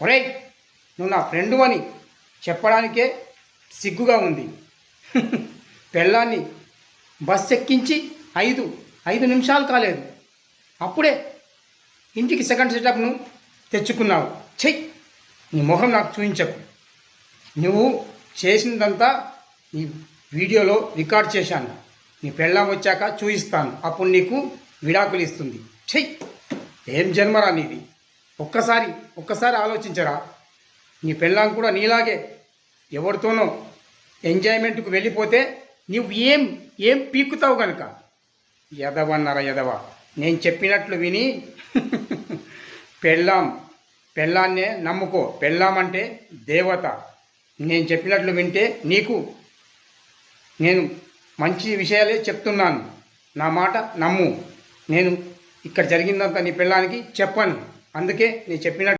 ఒరేయ్, నువ్వు నా ఫ్రెండు అని చెప్పడానికే సిగ్గుగా ఉంది. పెళ్ళాన్ని బస్ ఎక్కించి ఐదు నిమిషాలు కాలేదు, అప్పుడే ఇంటికి సెకండ్ సెటప్ను తెచ్చుకున్నావు. చెయ్యి, నీ మొహం నాకు చూపించకు. నువ్వు చేసినదంతా ఈ వీడియోలో రికార్డ్ చేశాను. నీ పెళ్ళాం వచ్చాక చూపిస్తాను, అప్పుడు నీకు విడాకులు ఇస్తుంది. చెయ్యి, ఏం జన్మరా నీది. ఒక్కసారి ఆలోచించరా. నీ పెళ్ళాం కూడా నీలాగే ఎవరితోనో ఎంజాయ్మెంట్కు వెళ్ళిపోతే నువ్వు ఏం పీక్కుతావు కనుక. ఎదవన్నర ఎదవ. నేను చెప్పినట్లు విని పెళ్ళాన్నే నమ్ముకో. పెళ్ళాం అంటే దేవత. నేను చెప్పినట్లు వింటే నీకు నేను మంచి విషయాలే చెప్తున్నాను. నా మాట నమ్ము. నేను ఇక్కడ జరిగిందంతా నీ పెళ్ళానికి చెప్పను. అందుకే నేను చెప్పినట్టు